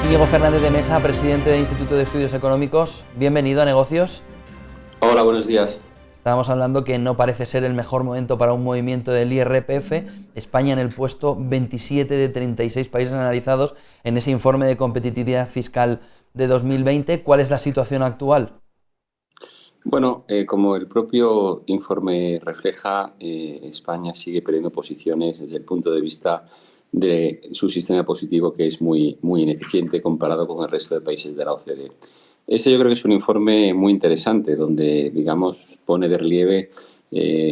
Íñigo Fernández de Mesa, presidente del Instituto de Estudios Económicos. Bienvenido a Negocios. Hola, buenos días. Estábamos hablando que no parece ser el mejor momento para un movimiento del IRPF. España en el puesto 27 de 36 países analizados en ese informe de competitividad fiscal de 2020. ¿Cuál es la situación actual? Bueno, como el propio informe refleja, España sigue perdiendo posiciones desde el punto de vista de su sistema positivo, que es muy ineficiente comparado con el resto de países de la OCDE. Este yo creo que es un informe muy interesante, donde, digamos, pone de relieve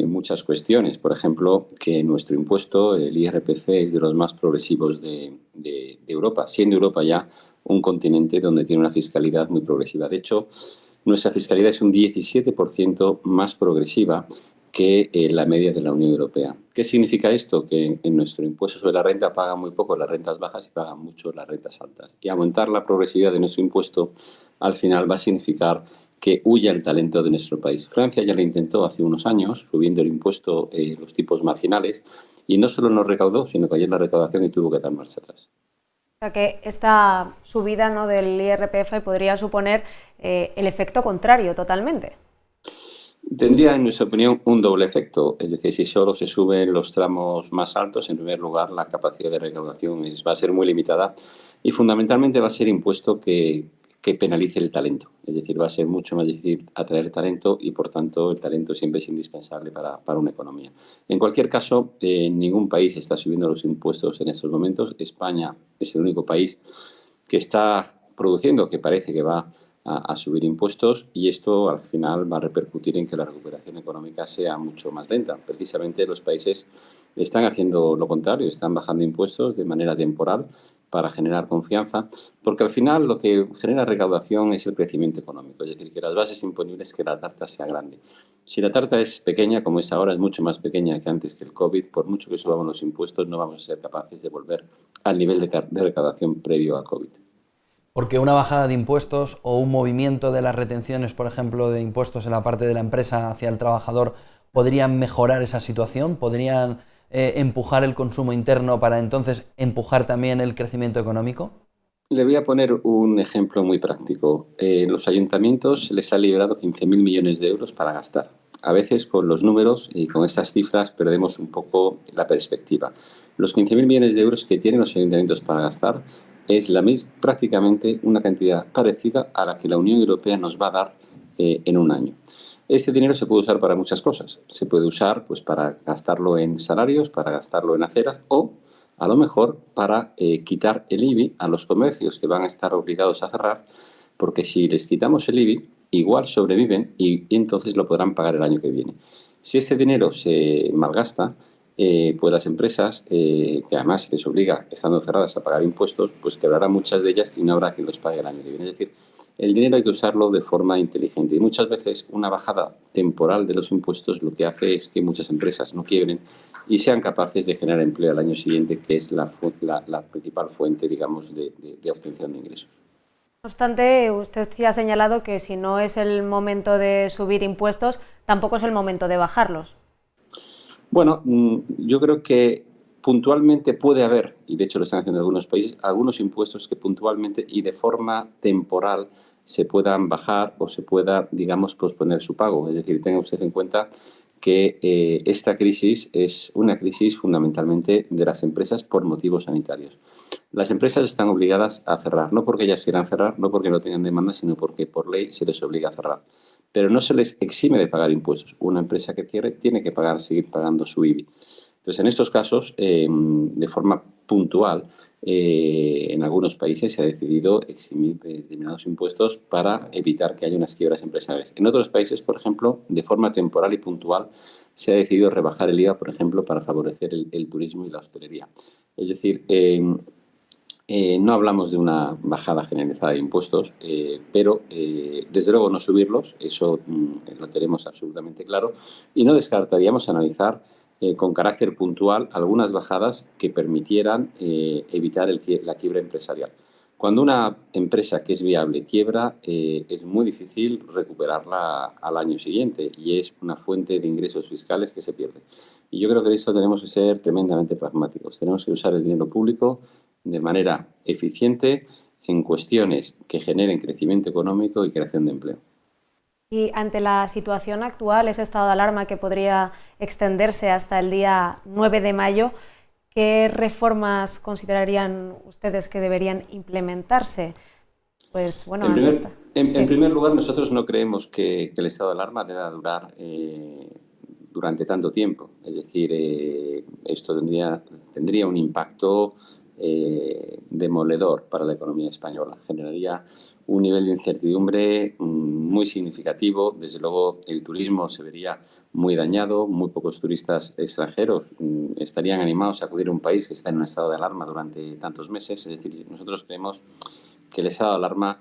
muchas cuestiones. Por ejemplo, que nuestro impuesto, el IRPF, es de los más progresivos de Europa, siendo Europa ya un continente donde tiene una fiscalidad muy progresiva. De hecho, nuestra fiscalidad es un 17% más progresiva que la media de la Unión Europea. ¿Qué significa esto? Que en nuestro impuesto sobre la renta pagan muy poco las rentas bajas y pagan mucho las rentas altas. Y aumentar la progresividad de nuestro impuesto al final va a significar que huya el talento de nuestro país. Francia ya lo intentó hace unos años, subiendo el impuesto, los tipos marginales, y no solo no recaudó, sino que cayó la recaudación y tuvo que dar marcha atrás. O sea que esta subida, ¿no, del IRPF podría suponer el efecto contrario totalmente. Tendría, en nuestra opinión, un doble efecto. Es decir, si solo se suben los tramos más altos, en primer lugar, la capacidad de recaudación va a ser muy limitada y fundamentalmente va a ser impuesto que penalice el talento. Es decir, va a ser mucho más difícil atraer talento y, por tanto, el talento siempre es indispensable para una economía. En cualquier caso, ningún país está subiendo los impuestos en estos momentos. España es el único país que está produciendo, que parece que va a subir impuestos, y esto al final va a repercutir en que la recuperación económica sea mucho más lenta. Precisamente los países están haciendo lo contrario, están bajando impuestos de manera temporal para generar confianza, porque al final lo que genera recaudación es el crecimiento económico, es decir, que las bases imponibles, que la tarta sea grande. Si la tarta es pequeña, como es ahora, es mucho más pequeña que antes que el COVID, por mucho que subamos los impuestos, no vamos a ser capaces de volver al nivel de recaudación previo al COVID. Porque una bajada de impuestos o un movimiento de las retenciones, por ejemplo, de impuestos en la parte de la empresa hacia el trabajador, podrían mejorar esa situación, podrían empujar el consumo interno para entonces empujar también el crecimiento económico. Le voy a poner un ejemplo muy práctico. Los ayuntamientos se les ha liberado 15.000 millones de euros para gastar. A veces con los números y con estas cifras perdemos un poco la perspectiva. Los 15.000 millones de euros que tienen los ayuntamientos para gastar es prácticamente una cantidad parecida a la que la Unión Europea nos va a dar en un año. Este dinero se puede usar para muchas cosas. Se puede usar, pues, para gastarlo en salarios, para gastarlo en aceras, o a lo mejor para quitar el IBI a los comercios, que van a estar obligados a cerrar, porque si les quitamos el IBI, igual sobreviven y entonces lo podrán pagar el año que viene. Si este dinero se malgasta, pues las empresas, que además se les obliga, estando cerradas, a pagar impuestos, pues quebrarán muchas de ellas y no habrá quien los pague el año que viene. Es decir, el dinero hay que usarlo de forma inteligente, y muchas veces una bajada temporal de los impuestos lo que hace es que muchas empresas no quiebren y sean capaces de generar empleo al año siguiente, que es la principal fuente, digamos, de obtención de ingresos. No obstante, usted sí ha señalado que si no es el momento de subir impuestos, tampoco es el momento de bajarlos. Bueno, yo creo que puntualmente puede haber, y de hecho lo están haciendo algunos países, algunos impuestos que puntualmente y de forma temporal se puedan bajar o se pueda, digamos, posponer su pago. Es decir, tenga usted en cuenta que esta crisis es una crisis fundamentalmente de las empresas por motivos sanitarios. Las empresas están obligadas a cerrar, no porque ellas quieran cerrar, no porque no tengan demanda, sino porque por ley se les obliga a cerrar. Pero no se les exime de pagar impuestos. Una empresa que cierre tiene que seguir pagando su IBI. Entonces, en estos casos, de forma puntual, en algunos países se ha decidido eximir determinados impuestos para evitar que haya unas quiebras empresariales. En otros países, por ejemplo, de forma temporal y puntual, se ha decidido rebajar el IVA, por ejemplo, para favorecer el turismo y la hostelería. Es decir, no hablamos de una bajada generalizada de impuestos, pero desde luego no subirlos, eso lo tenemos absolutamente claro, y no descartaríamos analizar con carácter puntual algunas bajadas que permitieran evitar la quiebra empresarial. Cuando una empresa que es viable quiebra, es muy difícil recuperarla al año siguiente, y es una fuente de ingresos fiscales que se pierde. Y yo creo que en esto tenemos que ser tremendamente pragmáticos. Tenemos que usar el dinero público de manera eficiente, en cuestiones que generen crecimiento económico y creación de empleo. Y ante la situación actual, ese estado de alarma que podría extenderse hasta el día 9 de mayo, ¿qué reformas considerarían ustedes que deberían implementarse? Pues bueno, en primer lugar, nosotros no creemos que el estado de alarma deba durar durante tanto tiempo. Es decir, esto tendría un impacto demoledor para la economía española. Generaría un nivel de incertidumbre muy significativo. Desde luego, el turismo se vería muy dañado. Muy pocos turistas extranjeros estarían animados a acudir a un país que está en un estado de alarma durante tantos meses. Es decir, nosotros creemos que el estado de alarma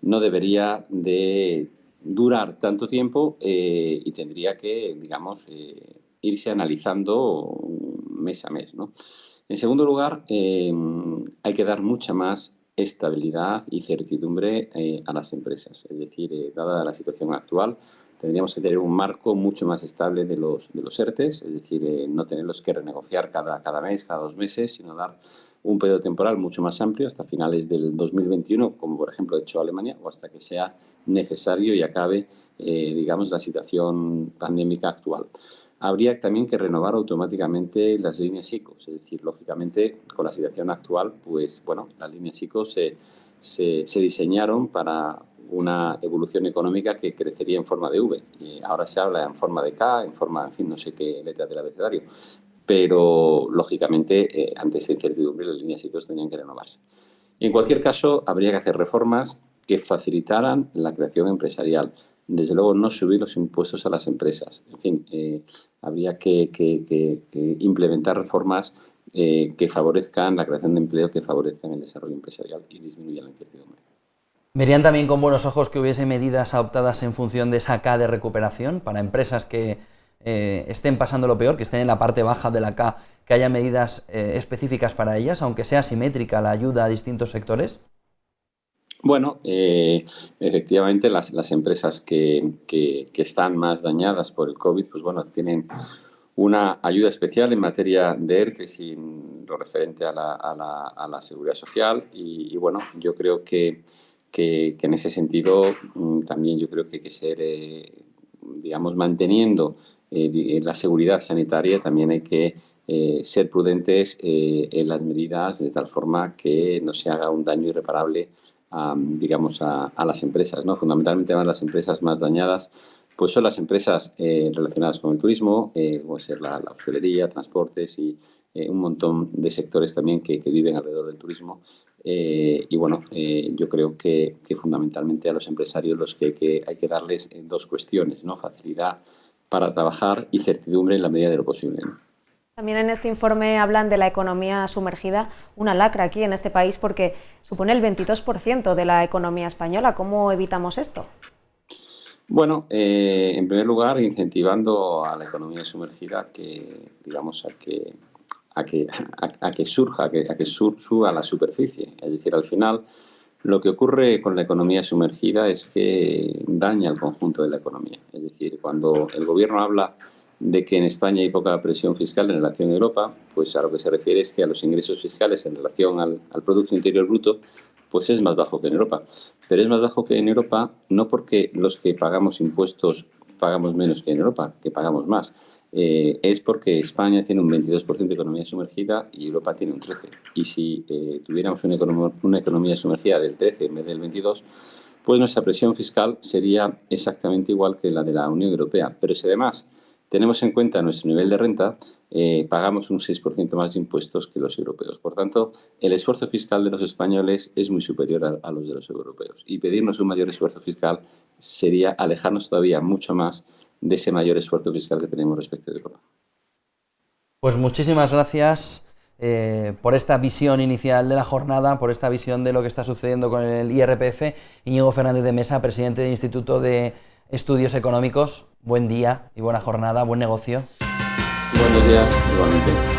no debería de durar tanto tiempo y tendría que, digamos, irse analizando mes a mes, ¿no? En segundo lugar, hay que dar mucha más estabilidad y certidumbre a las empresas. Es decir, dada la situación actual, tendríamos que tener un marco mucho más estable de los ERTEs, es decir, no tenerlos que renegociar cada mes, cada 2 meses, sino dar un periodo temporal mucho más amplio hasta finales del 2021, como por ejemplo ha hecho Alemania, o hasta que sea necesario y acabe, digamos, la situación pandémica actual. Habría también que renovar automáticamente las líneas ICO, es decir, lógicamente con la situación actual, pues bueno, las líneas ICO se diseñaron para una evolución económica que crecería en forma de V. Y ahora se habla en forma de K, en forma, en fin, no sé qué letra del abecedario. Pero, lógicamente, ante esta incertidumbre, las líneas ICO tenían que renovarse. Y, en cualquier caso, habría que hacer reformas que facilitaran la creación empresarial. Desde luego, no subir los impuestos a las empresas. En fin, habría que implementar reformas que favorezcan la creación de empleo, que favorezcan el desarrollo empresarial y disminuyan la incertidumbre. ¿Verían también con buenos ojos que hubiese medidas adoptadas en función de esa K de recuperación para empresas que estén pasando lo peor, que estén en la parte baja de la K, que haya medidas específicas para ellas, aunque sea simétrica la ayuda a distintos sectores? Bueno, efectivamente las empresas que están más dañadas por el COVID, pues bueno, tienen una ayuda especial en materia de ERTE sin lo referente a la seguridad social y bueno, yo creo que en ese sentido también yo creo que hay que ser, digamos, manteniendo la seguridad sanitaria, también hay que ser prudentes en las medidas de tal forma que no se haga un daño irreparable digamos, a las empresas, ¿no? Fundamentalmente las empresas más dañadas pues son las empresas relacionadas con el turismo, puede ser la hostelería, transportes y un montón de sectores también que viven alrededor del turismo. Y bueno, yo creo que fundamentalmente a los empresarios los que hay que darles 2 cuestiones, ¿no? Facilidad para trabajar y certidumbre en la medida de lo posible, ¿no? También en este informe hablan de la economía sumergida, una lacra aquí en este país porque supone el 22% de la economía española. ¿Cómo evitamos esto? Bueno, en primer lugar, incentivando a la economía sumergida que, digamos, a que surja, a que suba a la superficie. Es decir, al final, lo que ocurre con la economía sumergida es que daña el conjunto de la economía. Es decir, cuando el gobierno habla de que en España hay poca presión fiscal en relación a Europa, pues a lo que se refiere es que a los ingresos fiscales en relación al Producto Interior Bruto, pues es más bajo que en Europa. Pero es más bajo que en Europa no porque los que pagamos impuestos pagamos menos que en Europa, que pagamos más. Es porque España tiene un 22% de economía sumergida y Europa tiene un 13%. Y si tuviéramos una economía sumergida del 13% en vez del 22%, pues nuestra presión fiscal sería exactamente igual que la de la Unión Europea. Pero si además tenemos en cuenta nuestro nivel de renta, pagamos un 6% más de impuestos que los europeos. Por tanto, el esfuerzo fiscal de los españoles es muy superior a los de los europeos. Y pedirnos un mayor esfuerzo fiscal sería alejarnos todavía mucho más de ese mayor esfuerzo fiscal que tenemos respecto de Europa. Pues muchísimas gracias por esta visión inicial de la jornada, por esta visión de lo que está sucediendo con el IRPF. Íñigo Fernández de Mesa, presidente del Instituto de Estudios Económicos. Buen día y buena jornada, buen negocio. Buenos días, igualmente.